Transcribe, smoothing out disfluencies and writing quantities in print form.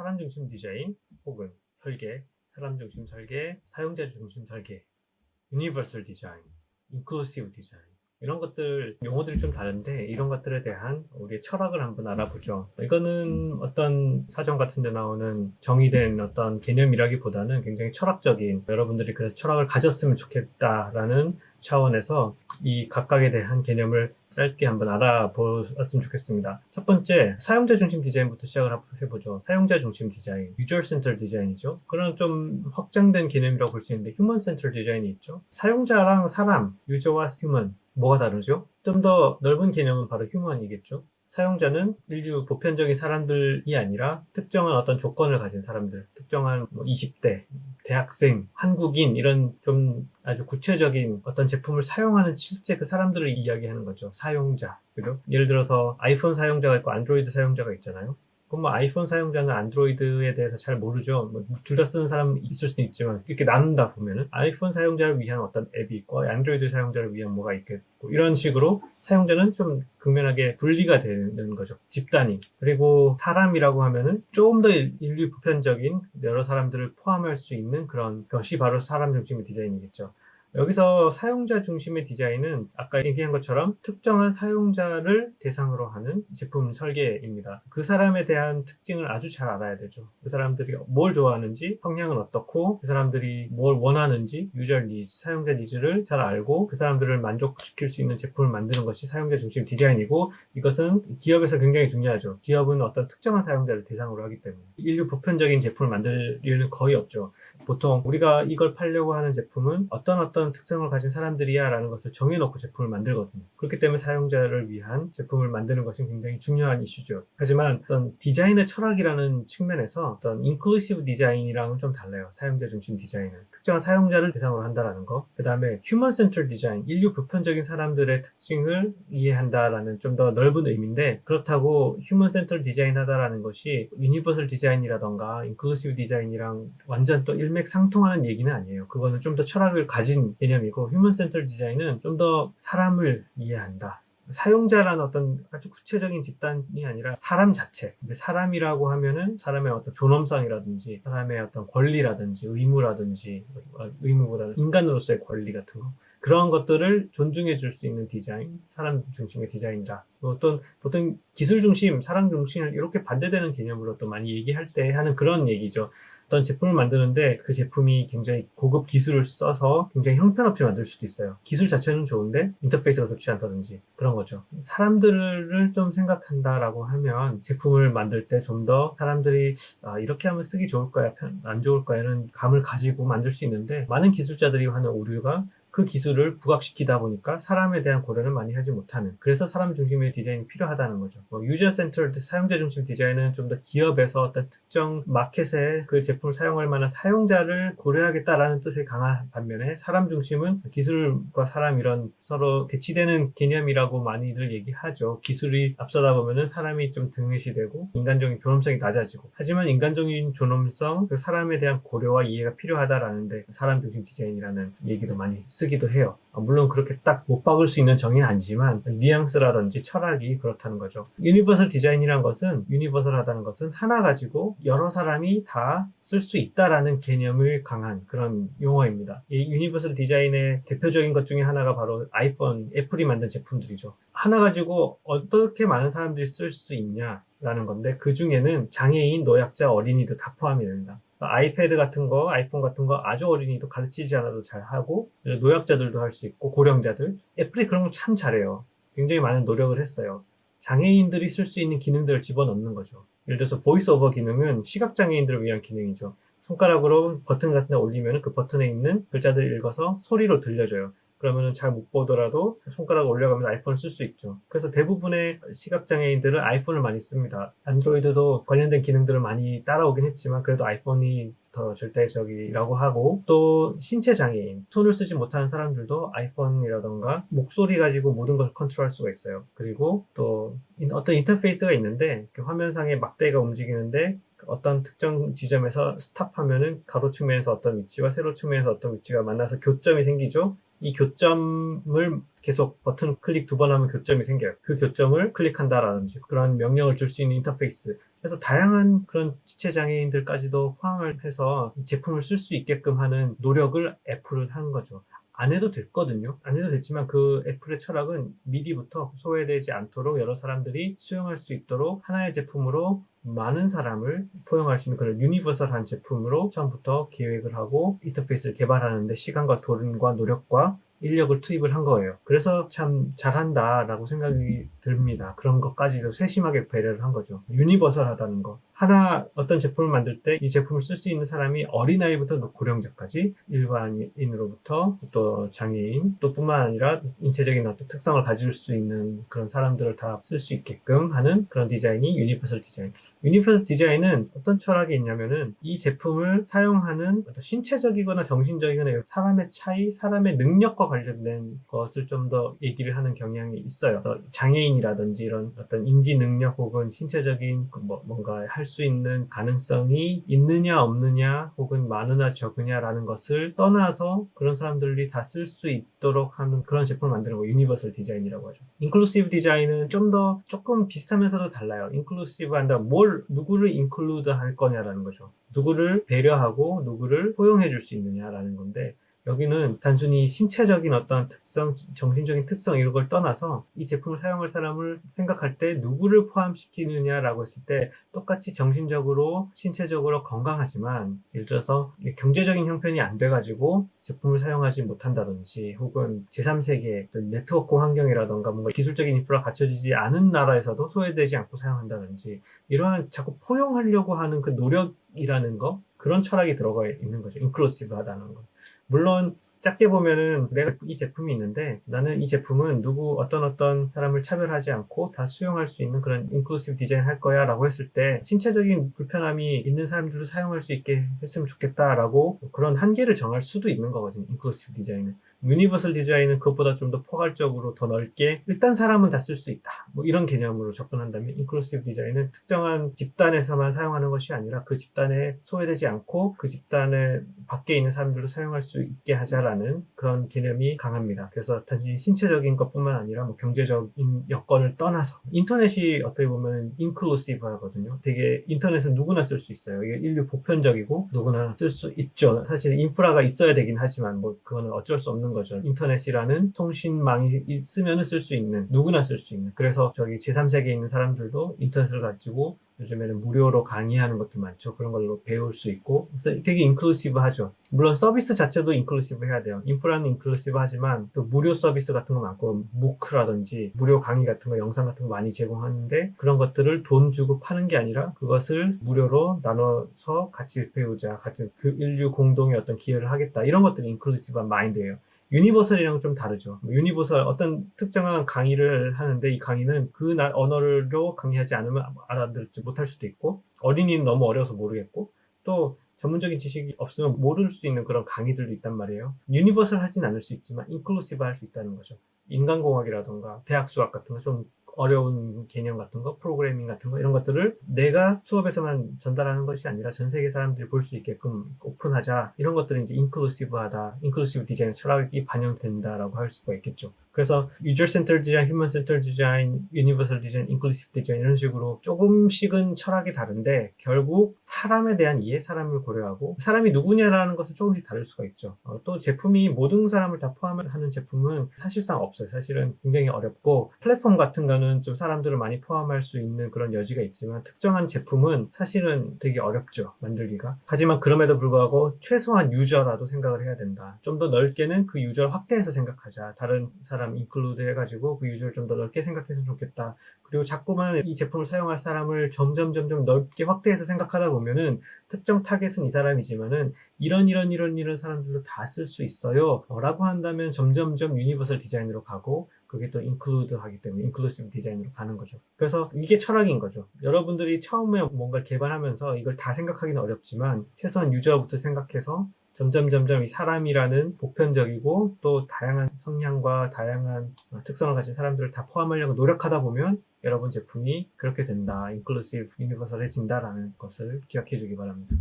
사람 중심 디자인 혹은 설계, 사람 중심 설계, 사용자 중심 설계, 유니버설 디자인, 인클루시브 디자인 이런 것들 용어들이 좀 다른데 이런 것들에 대한 우리의 철학을 한번 알아보죠. 이거는 어떤 사전 같은 데 나오는 정의된 어떤 개념이라기보다는 굉장히 철학적인 여러분들이 그래서 철학을 가졌으면 좋겠다라는 차원에서 이 각각에 대한 개념을 짧게 한번 알아보았으면 좋겠습니다. 첫 번째, 사용자 중심 디자인부터 시작을 해보죠. 사용자 중심 디자인, 유저 센터 디자인이죠. 그런 좀 확장된 개념이라고 볼 수 있는데 휴먼 센터 디자인이 있죠. 사용자랑 사람, 유저와 휴먼 뭐가 다르죠? 좀 더 넓은 개념은 바로 휴먼이겠죠. 사용자는 인류 보편적인 사람들이 아니라 특정한 어떤 조건을 가진 사람들, 특정한 20대, 대학생, 한국인 이런 좀 아주 구체적인 어떤 제품을 사용하는 실제 그 사람들을 이야기하는 거죠. 사용자. 그죠? 예를 들어서 아이폰 사용자가 있고 안드로이드 사용자가 있잖아요. 그럼 뭐 아이폰 사용자는 안드로이드에 대해서 잘 모르죠. 뭐 둘 다 쓰는 사람 있을 수도 있지만 이렇게 나눈다 보면은 아이폰 사용자를 위한 어떤 앱이 있고 안드로이드 사용자를 위한 뭐가 있겠고 이런 식으로 사용자는 좀 극명하게 분리가 되는 거죠. 집단이. 그리고 사람이라고 하면은 조금 더 인류 보편적인 여러 사람들을 포함할 수 있는 그런 것이 바로 사람 중심의 디자인이겠죠. 여기서 사용자 중심의 디자인은 아까 얘기한 것처럼 특정한 사용자를 대상으로 하는 제품 설계입니다. 그 사람에 대한 특징을 아주 잘 알아야 되죠. 그 사람들이 뭘 좋아하는지, 성향은 어떻고, 그 사람들이 뭘 원하는지, 유저 니즈, 사용자 니즈를 잘 알고 그 사람들을 만족시킬 수 있는 제품을 만드는 것이 사용자 중심 디자인이고 이것은 기업에서 굉장히 중요하죠. 기업은 어떤 특정한 사용자를 대상으로 하기 때문에 인류 보편적인 제품을 만들 일은 거의 없죠. 보통 우리가 이걸 팔려고 하는 제품은 어떤 특성을 가진 사람들이야 라는 것을 정해놓고 제품을 만들거든요. 그렇기 때문에 사용자를 위한 제품을 만드는 것은 굉장히 중요한 이슈죠. 하지만 어떤 디자인의 철학이라는 측면에서 어떤 인클루시브 디자인이랑은 좀 달라요. 사용자 중심 디자인은 특정한 사용자를 대상으로 한다라는 거. 그 다음에 휴먼 센터 디자인, 인류 보편적인 사람들의 특징을 이해한다라는 좀 더 넓은 의미인데 그렇다고 휴먼 센터 디자인 하다라는 것이 유니버설 디자인이라던가 인클루시브 디자인이랑 완전 또 일맥상통하는 얘기는 아니에요. 그거는 좀 더 철학을 가진 개념이고 휴먼 센터 디자인은 좀 더 사람을 이해한다. 사용자라는 어떤 아주 구체적인 집단이 아니라 사람 자체. 근데 사람이라고 하면은 사람의 어떤 존엄성이라든지 사람의 어떤 권리라든지 의무라든지 의무보다는 인간으로서의 권리 같은 거. 그런 것들을 존중해 줄 수 있는 디자인, 사람 중심의 디자인이다. 어떤 보통 기술 중심, 사람 중심을 이렇게 반대되는 개념으로 또 많이 얘기할 때 하는 그런 얘기죠. 어떤 제품을 만드는데 그 제품이 굉장히 고급 기술을 써서 굉장히 형편없이 만들 수도 있어요. 기술 자체는 좋은데 인터페이스가 좋지 않다든지 그런 거죠. 사람들을 좀 생각한다라고 하면 제품을 만들 때 좀 더 사람들이 이렇게 하면 쓰기 좋을 거야, 안 좋을 거야 이런 감을 가지고 만들 수 있는데 많은 기술자들이 하는 오류가 그 기술을 부각시키다 보니까 사람에 대한 고려를 많이 하지 못하는 그래서 사람 중심의 디자인이 필요하다는 거죠. 유저 센터 사용자 중심 디자인은 좀 더 기업에서 어떤 특정 마켓에 그 제품을 사용할 만한 사용자를 고려하겠다라는 뜻이 강한 반면에 사람 중심은 기술과 사람 이런 서로 대치되는 개념이라고 많이들 얘기하죠. 기술이 앞서다 보면은 사람이 좀 등위시되고 인간적인 존엄성이 낮아지고 하지만 인간적인 존엄성, 그 사람에 대한 고려와 이해가 필요하다라는데 사람 중심 디자인이라는 얘기도 많이 쓰기도 해요. 물론 그렇게 딱 못 박을 수 있는 정의는 아니지만 뉘앙스라든지 철학이 그렇다는 거죠. 유니버설 디자인이란 것은 유니버설하다는 것은 하나 가지고 여러 사람이 다 쓸 수 있다라는 개념을 강한 그런 용어입니다. 이 유니버설 디자인의 대표적인 것 중에 하나가 바로 아이폰, 애플이 만든 제품들이죠. 하나 가지고 어떻게 많은 사람들이 쓸 수 있냐라는 건데 그 중에는 장애인, 노약자, 어린이도 다 포함이 됩니다. 아이패드 같은 거, 아이폰 같은 거 아주 어린이도 가르치지 않아도 잘 하고 노약자들도 할 수 있고 고령자들 애플이 그런 거 참 잘해요. 굉장히 많은 노력을 했어요. 장애인들이 쓸 수 있는 기능들을 집어넣는 거죠. 예를 들어서 보이스 오버 기능은 시각장애인들을 위한 기능이죠. 손가락으로 버튼 같은 데 올리면 그 버튼에 있는 글자들을 읽어서 소리로 들려줘요. 그러면은 잘 못 보더라도 손가락을 올려가면서 아이폰을 쓸 수 있죠. 그래서 대부분의 시각장애인들은 아이폰을 많이 씁니다. 안드로이드도 관련된 기능들을 많이 따라오긴 했지만 그래도 아이폰이 더 절대적이라고 하고 또 신체장애인, 손을 쓰지 못하는 사람들도 아이폰이라던가 목소리 가지고 모든 걸 컨트롤할 수가 있어요. 그리고 또 어떤 인터페이스가 있는데 화면상에 막대가 움직이는데 어떤 특정 지점에서 스탑하면은 가로 측면에서 어떤 위치와 세로 측면에서 어떤 위치가 만나서 교점이 생기죠. 이 교점을 계속 버튼 클릭 2번 하면 교점이 생겨요. 그 교점을 클릭한다라든지 그런 명령을 줄 수 있는 인터페이스. 그래서 다양한 그런 지체장애인들까지도 포함을 해서 이 제품을 쓸 수 있게끔 하는 노력을 애플은 한 거죠. 안 해도 됐거든요. 안 해도 됐지만 그 애플의 철학은 미리부터 소외되지 않도록 여러 사람들이 수용할 수 있도록 하나의 제품으로 많은 사람을 포용할 수 있는 그런 유니버설한 제품으로 처음부터 기획을 하고 인터페이스를 개발하는데 시간과 돈과 노력과 인력을 투입을 한 거예요. 그래서 참 잘한다라고 생각이 듭니다. 그런 것까지도 세심하게 배려를 한 거죠. 유니버설하다는 거. 하나 어떤 제품을 만들 때 이 제품을 쓸 수 있는 사람이 어린아이부터 고령자까지 일반인으로부터 또 장애인 또 뿐만 아니라 인체적인 어떤 특성을 가질 수 있는 그런 사람들을 다 쓸 수 있게끔 하는 그런 디자인이 유니버설 디자인. 유니버설 디자인은 어떤 철학이 있냐면은 이 제품을 사용하는 어떤 신체적이거나 정신적이거나 사람의 차이, 사람의 능력과 관련된 것을 좀 더 얘기를 하는 경향이 있어요. 장애인이라든지 이런 어떤 인지 능력 혹은 신체적인 뭔가 할 수 있는 가능성이 있느냐 없느냐 혹은 많으냐 적으냐라는 것을 떠나서 그런 사람들이 다 쓸 수 있도록 하는 그런 제품을 만드는 거 유니버설 디자인이라고 하죠. 인클루시브 디자인은 좀 더 조금 비슷하면서도 달라요. 인클루시브 한다 누구를 인클루드 할 거냐라는 거죠. 누구를 배려하고 누구를 포용해 줄 수 있느냐라는 건데 여기는 단순히 신체적인 어떤 특성, 정신적인 특성 이런 걸 떠나서 이 제품을 사용할 사람을 생각할 때 누구를 포함시키느냐라고 했을 때 똑같이 정신적으로, 신체적으로 건강하지만 예를 들어서 경제적인 형편이 안 돼가지고 제품을 사용하지 못한다든지 혹은 제3세계 네트워크 환경이라던가 뭔가 기술적인 인프라가 갖춰지지 않은 나라에서도 소외되지 않고 사용한다든지 이러한 자꾸 포용하려고 하는 그 노력이라는 거 그런 철학이 들어가 있는 거죠. 인클루시브하다는 거. 물론 작게 보면은 내가 이 제품이 있는데 나는 이 제품은 어떤 사람을 차별하지 않고 다 수용할 수 있는 그런 인클루시브 디자인 할 거야 라고 했을 때 신체적인 불편함이 있는 사람들도 사용할 수 있게 했으면 좋겠다 라고 그런 한계를 정할 수도 있는 거거든요. 인클루시브 디자인은. 유니버설 디자인은 그것보다 좀 더 포괄적으로 더 넓게 일단 사람은 다 쓸 수 있다. 뭐 이런 개념으로 접근한다면 인클루시브 디자인은 특정한 집단에서만 사용하는 것이 아니라 그 집단에 소외되지 않고 그 집단의 밖에 있는 사람들도 사용할 수 있게 하자라는 그런 개념이 강합니다. 그래서 단지 신체적인 것뿐만 아니라 뭐 경제적인 여건을 떠나서 인터넷이 어떻게 보면 인클루시브 하거든요. 되게 인터넷은 누구나 쓸 수 있어요. 이게 인류 보편적이고 누구나 쓸 수 있죠. 사실 인프라가 있어야 되긴 하지만 뭐 그거는 어쩔 수 없는 거죠. 인터넷이라는 통신망이 있으면 쓸 수 있는 누구나 쓸 수 있는 그래서 저기 제3세계에 있는 사람들도 인터넷을 가지고 요즘에는 무료로 강의하는 것도 많죠. 그런 걸로 배울 수 있고 되게 인클루시브 하죠. 물론 서비스 자체도 인클루시브 해야 돼요. 인프라는 인클루시브 하지만 또 무료 서비스 같은 거 많고 무크라든지 무료 강의 같은 거 영상 같은 거 많이 제공하는데 그런 것들을 돈 주고 파는 게 아니라 그것을 무료로 나눠서 같이 배우자 같이 그 인류 공동의 어떤 기여를 하겠다 이런 것들이 인클루시브한 마인드예요. 유니버설이랑 좀 다르죠. 유니버설 어떤 특정한 강의를 하는데 이 강의는 그 언어로 강의하지 않으면 알아듣지 못할 수도 있고 어린이는 너무 어려워서 모르겠고 또 전문적인 지식이 없으면 모를 수 있는 그런 강의들도 있단 말이에요. 유니버설 하진 않을 수 있지만 인클루시브 할 수 있다는 거죠. 인간공학이라던가 대학 수학 같은 거 좀 어려운 개념 같은 거, 프로그래밍 같은 거 이런 것들을 내가 수업에서만 전달하는 것이 아니라 전 세계 사람들이 볼 수 있게끔 오픈하자 이런 것들은 이제 인클루시브하다, 인클루시브 디자인 철학이 반영된다라고 할 수가 있겠죠. 그래서 유저 센터 디자인, 휴먼 센터 디자인, 유니버설 디자인, 인클루시브 디자인 이런 식으로 조금씩은 철학이 다른데 결국 사람에 대한 이해, 사람을 고려하고 사람이 누구냐라는 것을 조금씩 다를 수가 있죠. 또 제품이 모든 사람을 다 포함하는 제품은 사실상 없어요. 사실은 굉장히 어렵고 플랫폼 같은 거는 좀 사람들을 많이 포함할 수 있는 그런 여지가 있지만 특정한 제품은 사실은 되게 어렵죠. 만들기가. 하지만 그럼에도 불구하고 최소한 유저라도 생각을 해야 된다. 좀 더 넓게는 그 유저를 확대해서 생각하자. 다른 사람 인클루드 해가지고 그 유저를 좀 더 넓게 생각했으면 좋겠다. 그리고 자꾸만 이 제품을 사용할 사람을 점점 넓게 확대해서 생각하다 보면은 특정 타겟은 이 사람이지만은 이런 사람들도 다 쓸 수 있어요. 라고 한다면 점점 유니버설 디자인으로 가고 그게 또 인클루드 하기 때문에 인클루시브 디자인으로 가는 거죠. 그래서 이게 철학인 거죠. 여러분들이 처음에 뭔가를 개발하면서 이걸 다 생각하기는 어렵지만 최소한 유저부터 생각해서 점점 이 사람이라는 보편적이고 또 다양한 성향과 다양한 특성을 가진 사람들을 다 포함하려고 노력하다 보면 여러분 제품이 그렇게 된다. 인클루시브 유니버설해진다라는 것을 기억해 주기 바랍니다.